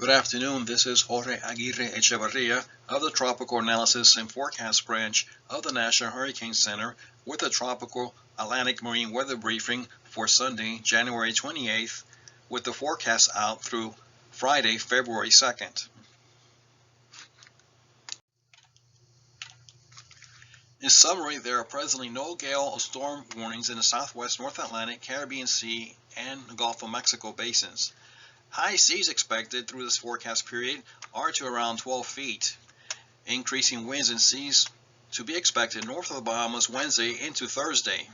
Good afternoon, this is Jorge Aguirre Echevarria of the Tropical Analysis and Forecast Branch of the National Hurricane Center with the Tropical Atlantic Marine Weather Briefing for Sunday, January 28th, with the forecast out through Friday, February 2nd. In summary, there are presently no gale or storm warnings in the southwest North Atlantic, Caribbean Sea, and the Gulf of Mexico basins. High seas expected through this forecast period are to around 12 feet. Increasing winds and seas to be expected north of the Bahamas Wednesday into Thursday.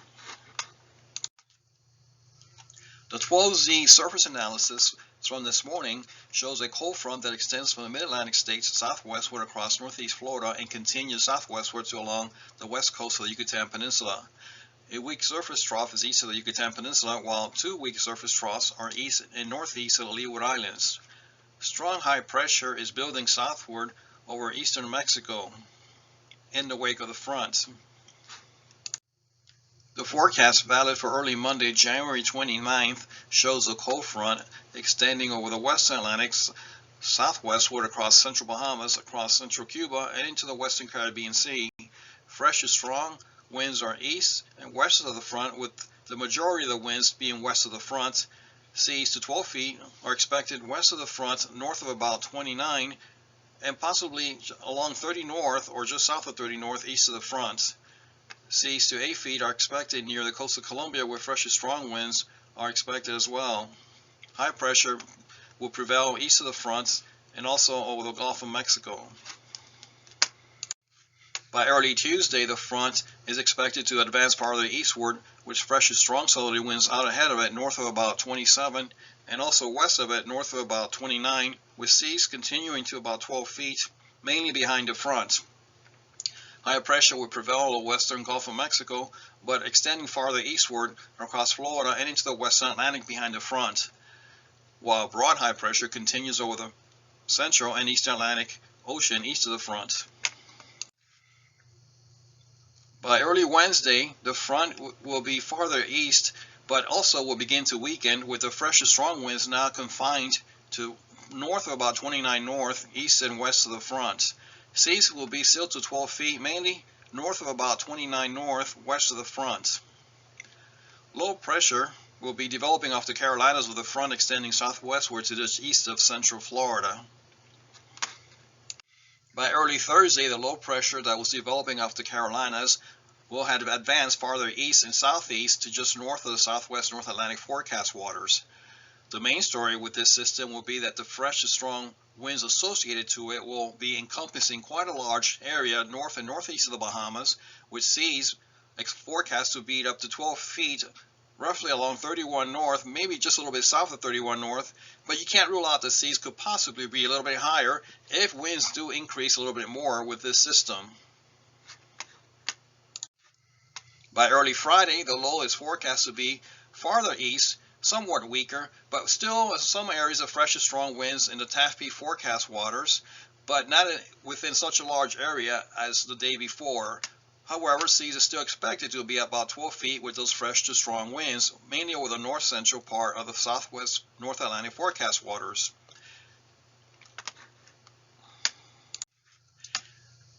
The 12Z surface analysis from this morning shows a cold front that extends from the mid-Atlantic states southwestward across northeast Florida and continues southwestward to along the west coast of the Yucatan Peninsula. A weak surface trough is east of the Yucatan Peninsula, while two weak surface troughs are east and northeast of the Leeward Islands. Strong high pressure is building southward over eastern Mexico in the wake of the front. The forecast valid for early Monday, January 29th, shows a cold front extending over the western Atlantic southwestward across central Bahamas, across central Cuba, and into the western Caribbean Sea. Fresh to strong winds are east and west of the front, with the majority of the winds being west of the front. Seas to 12 feet are expected west of the front, north of about 29, and possibly along 30 north or just south of 30 north, east of the front. Seas to 8 feet are expected near the coast of Colombia, where fresh to strong winds are expected as well. High pressure will prevail east of the front and also over the Gulf of Mexico. By early Tuesday, the front is expected to advance farther eastward, with fresh to strong southerly winds out ahead of it north of about 27 and also west of it north of about 29, with seas continuing to about 12 feet, mainly behind the front. High pressure will prevail over the western Gulf of Mexico, but extending farther eastward across Florida and into the western Atlantic behind the front, while broad high pressure continues over the central and eastern Atlantic Ocean east of the front. By early Wednesday, the front will be farther east, but also will begin to weaken, with the fresh to strong winds now confined to north of about 29 north, east and west of the front. Seas will be still to 12 feet, mainly north of about 29 north, west of the front. Low pressure will be developing off the Carolinas, with the front extending southwestward to just east of central Florida. By early Thursday, the low pressure that was developing off the Carolinas will have advanced farther east and southeast to just north of the southwest North Atlantic forecast waters. The main story with this system will be that the fresh to strong winds associated to it will be encompassing quite a large area north and northeast of the Bahamas, with seas forecast to be up to 12 feet, roughly along 31 north, maybe just a little bit south of 31 north, but you can't rule out the seas could possibly be a little bit higher if winds do increase a little bit more with this system. By early Friday, the low is forecast to be farther east, somewhat weaker, but still some areas of fresh to strong winds in the Taffy forecast waters, but not within such a large area as the day before. However, seas are still expected to be about 12 feet with those fresh to strong winds, mainly over the north-central part of the southwest North Atlantic forecast waters.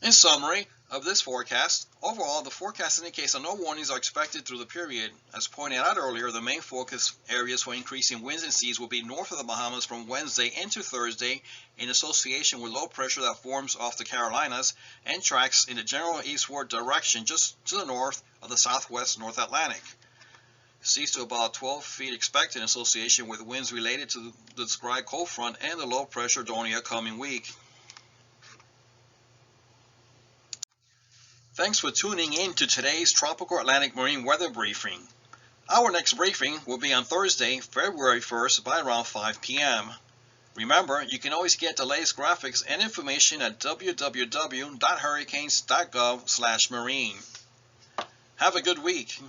In summary of this forecast, overall the forecast indicates that no warnings are expected through the period. As pointed out earlier, the main focus areas for increasing winds and seas will be north of the Bahamas from Wednesday into Thursday, in association with low pressure that forms off the Carolinas and tracks in the general eastward direction just to the north of the southwest North Atlantic. Seas to about 12 feet expected in association with winds related to the described cold front and the low pressure during the upcoming week. Thanks for tuning in to today's Tropical Atlantic Marine Weather Briefing. Our next briefing will be on Thursday, February 1st by around 5 p.m. Remember, you can always get the latest graphics and information at www.hurricanes.gov/marine. Have a good week.